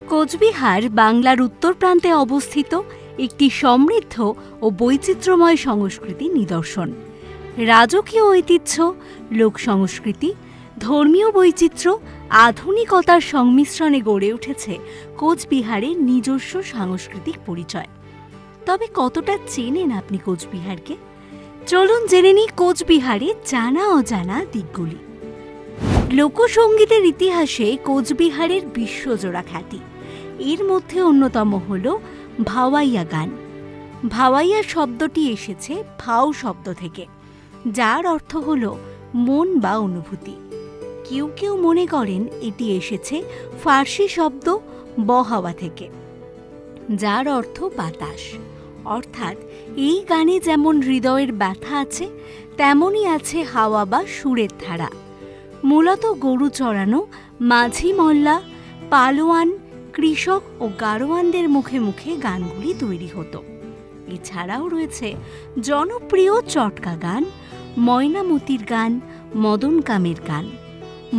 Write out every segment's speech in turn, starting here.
কোচবিহার বাংলার উত্তর প্রান্তে অবস্থিত একটি সমৃদ্ধ ও বৈচিত্র্যময় সংস্কৃতির নিদর্শন। রাজকীয় ঐতিহ্য, লোক সংস্কৃতি, ধর্মীয় বৈচিত্র্য, আধুনিকতার সংমিশ্রণে গড়ে উঠেছে কোচবিহারের নিজস্ব সাংস্কৃতিক পরিচয়। তবে কতটা চেনেন আপনি কোচবিহারকে? চলুন জেনে নিই কোচবিহারের জানা অজানা দিকগুলি। লোকসঙ্গীতের ইতিহাসে কোচবিহারের বিশ্বজোড়া খ্যাতি। এর মধ্যে অন্যতম হল ভাওয়াইয়া গান। ভাওয়াইয়া শব্দটি এসেছে ভাও শব্দ থেকে, যার অর্থ হল মন বা অনুভূতি। কেউ কেউ মনে করেন এটি এসেছে ফার্সি শব্দ বহাওয়া থেকে, যার অর্থ বাতাস। অর্থাৎ এই গানে যেমন হৃদয়ের ব্যথা আছে, তেমনই আছে হাওয়া বা সুরের ধারা। মূলত গরু চড়ানো, মাঝি মল্লা, পালোয়ান, কৃষক ও গাড়োয়ানদের মুখে মুখে গানগুলি তৈরি হতো। এছাড়াও রয়েছে জনপ্রিয় চটকা গান, ময়নামতির গান, মদন কামের গান,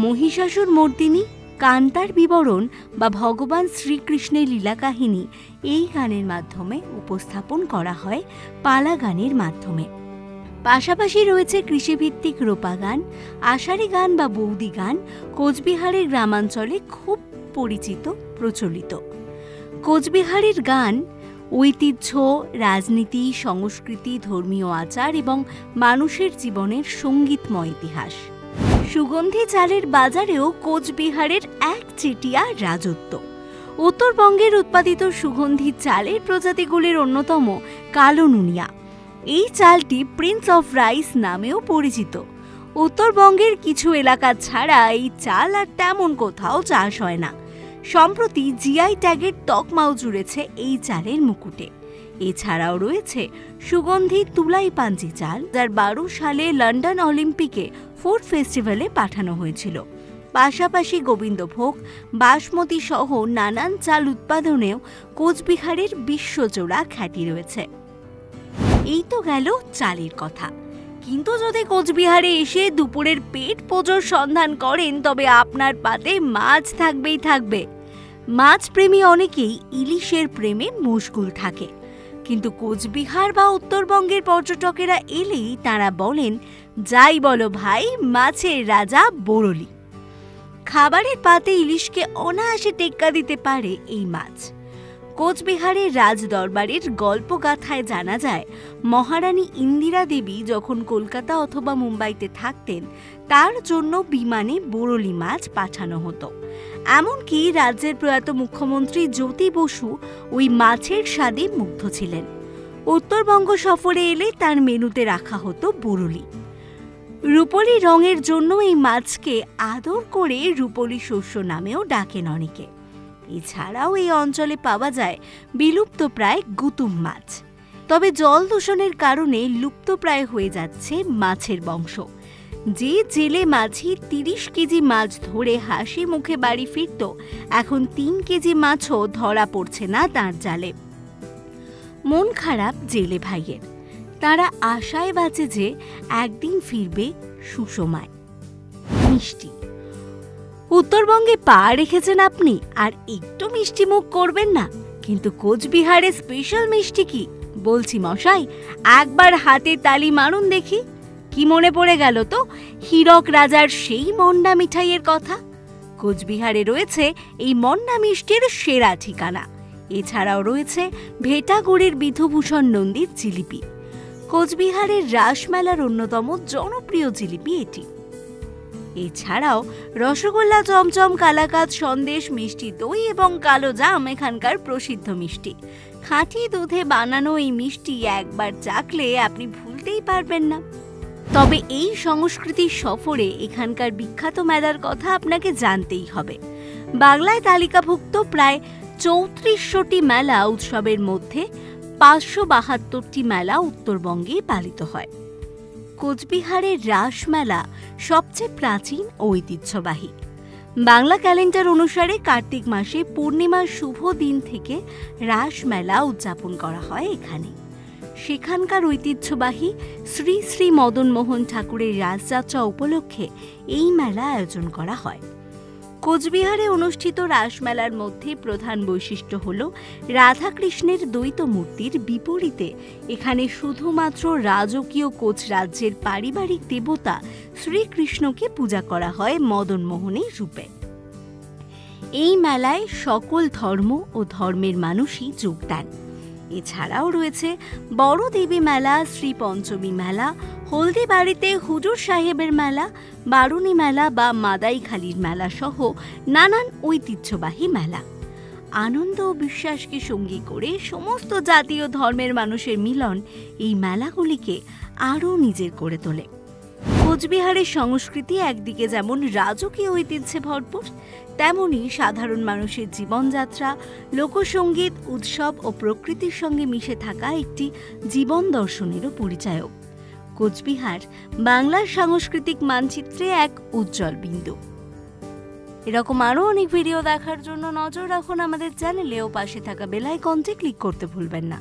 মহিষাসুর মর্দিনী, কান্তার বিবরণ বা ভগবান শ্রীকৃষ্ণের লীলা কাহিনী এই গানের মাধ্যমে উপস্থাপন করা হয় পালা গানের মাধ্যমে। পাশাপাশি রয়েছে কৃষিভিত্তিক রোপা গান, আষাঢ়ি গান বা বৌদি গান, কোচবিহারের গ্রামাঞ্চলে খুব পরিচিত, প্রচলিত। কোচবিহারের গান ঐতিহ্য, রাজনীতি, সংস্কৃতি, ধর্মীয় আচার এবং মানুষের জীবনের সঙ্গীতময় ইতিহাস। সুগন্ধি চালের বাজারেও কোচবিহারের একচেটিয়া রাজত্ব। উত্তরবঙ্গের উৎপাদিত সুগন্ধি চালের প্রজাতিগুলির অন্যতম কালো নুনিয়া। এই চালটি প্রিন্স অফ রাইস নামেও পরিচিত। উত্তরবঙ্গের কিছু এলাকা ছাড়া এই চাল আর তেমন কোথাও চাষ হয় না। সম্প্রতি জিআই ট্যাগের তকমাও জুড়েছে এই চালের মুকুটে। এছাড়াও রয়েছে সুগন্ধি তুলাই পাঞ্জি চাল, 2012 সালে লন্ডন অলিম্পিকে ফুড ফেস্টিভ্যালে পাঠানো হয়েছিল। পাশাপাশি গোবিন্দভোগ, বাসমতি সহ নানান চাল উৎপাদনেও কোচবিহারের বিশ্বজোড়া খ্যাতি রয়েছে। এই তো গেল চালের কথা, কিন্তু যদি কোচবিহারে এসে দুপুরের পেট পুজোর সন্ধান করেন, তবে আপনার পাতে মাছ থাকবেই থাকবে। মাছ প্রেমী অনেকেই ইলিশের প্রেমে মশগুল থাকে, কিন্তু কোচবিহার বা উত্তরবঙ্গের পর্যটকেরা এলেই তারা বলেন, যাই বলো ভাই, মাছের রাজা বরলি। খাবারের পাতে ইলিশকে অনায়াসে টেক্কা দিতে পারে এই মাছ। কোচবিহারের রাজদরবারের গল্পগাথায় জানা যায়, মহারানী ইন্দিরা দেবী যখন কলকাতা অথবা মুম্বাইতে থাকতেন, তার জন্য বিমানে বরলি মাছ পাঠানো হতো। এমনকি রাজ্যের প্রয়াত মুখ্যমন্ত্রী জ্যোতি বসু ওই মাছের স্বাদে মুগ্ধ ছিলেন। উত্তরবঙ্গ সফরে এলে তার মেনুতে রাখা হতো বরলি। রূপলি রঙের জন্য এই মাছকে আদর করে রূপলি শস্য নামেও ডাকেন অনেকে। এছাড়াও এই অঞ্চলে পাওয়া যায় বিলুপ্তপ্রায় গুতুম মাছ। তবে জল দূষণের কারণে লুপ্তপ্রায় হয়ে যাচ্ছে মাছের বংশ। যে জেলে মাঝি 30 কেজি মাছ ধরে হাসি মুখে বাড়ি ফিরত, এখন 3 কেজি মাছও ধরা পড়ছে না তার জালে। মন খারাপ জেলে ভাইয়ের। তারা আশায় বাঁচে যে একদিন ফিরবে সুষমায়। মিষ্টি। উত্তরবঙ্গে পা রেখেছেন আপনি, আর একটু মিষ্টি মুখ করবেন না? কিন্তু কোচবিহারের স্পেশাল মিষ্টি কি বলছি মশাই, একবার হাতে তালি মারুন দেখি। কি মনে পড়ে গেল তো হীরক রাজার সেই মন্ডা মিঠাইয়ের কথা? কোচবিহারে রয়েছে এই মন্ডা মিষ্টির সেরা ঠিকানা। এছাড়াও রয়েছে ভেটাগুড়ির বিধুভূষণ নন্দীর জিলিপি। কোচবিহারের রাসমেলার অন্যতম জনপ্রিয় জিলিপি এটি। এছাড়াও রসগোল্লা, চমচম, কালাকাঁদ, সন্দেশ, মিষ্টি দই এবং কালো জাম এখানকার প্রসিদ্ধ মিষ্টি। খাঁটি দুধে বানানো এই মিষ্টি একবার চাখলে আপনি ভুলতেই পারবেন না। তবে এই সংস্কৃতির সফরে এখানকার বিখ্যাত মেলার কথা আপনাকে জানতেই হবে। বাংলায় তালিকাভুক্ত প্রায় 3400টি মেলা উৎসবের মধ্যে 572টি মেলা উত্তরবঙ্গেই পালিত হয়। কোচবিহারের রাসমেলা সবচেয়ে প্রাচীন ও ঐতিহ্যবাহী। বাংলা ক্যালেন্ডার অনুসারে কার্তিক মাসে পূর্ণিমার শুভ দিন থেকে রাসমেলা উদযাপন করা হয় এখানে। সেখানকার ঐতিহ্যবাহী শ্রী শ্রী মদন মোহন ঠাকুরের রাসযাত্রা উপলক্ষে এই মেলা আয়োজন করা হয়। কোচবিহারে অনুষ্ঠিত রাসমেলার মধ্যে প্রধান বৈশিষ্ট্য হল রাধাকৃষ্ণের দ্বৈত মূর্তির বিপরীতে এখানে শুধুমাত্র রাজকীয় কোচ রাজ্যের পারিবারিক দেবতা শ্রীকৃষ্ণকে পূজা করা হয় মদনমোহনের রূপে। এই মেলায় সকল ধর্ম ও ধর্মের মানুষই যোগ দেন। এছাড়াও রয়েছে বড় দেবী মেলা, শ্রী পঞ্চমী মেলা, হলদিবাড়িতে হুজুর সাহেবের মেলা, বারুণী মেলা বা মাদাইখালীর মেলা সহ নানান ঐতিহ্যবাহী মেলা। আনন্দ ও বিশ্বাসকে সঙ্গী করে সমস্ত জাতীয় ধর্মের মানুষের মিলন এই মেলাগুলিকে আরও নিজের করে তোলে। কোচবিহারের সংস্কৃতি একদিকে যেমন রাজকীয় ঐতিহ্যে ভরপুর, তেমনি সাধারণ মানুষের জীবনযাত্রা, লোকসঙ্গীত, উৎসব ও প্রকৃতির সঙ্গে মিশে থাকা একটি জীবন দর্শনেরও পরিচায়ক। কোচবিহার বাংলার সাংস্কৃতিক মানচিত্রে এক উজ্জ্বল বিন্দু। এরকম আরও অনেক ভিডিও দেখার জন্য নজর রাখুন আমাদের চ্যানেলে ও পাশে থাকা বেল আইকনটি ক্লিক করতে ভুলবেন না।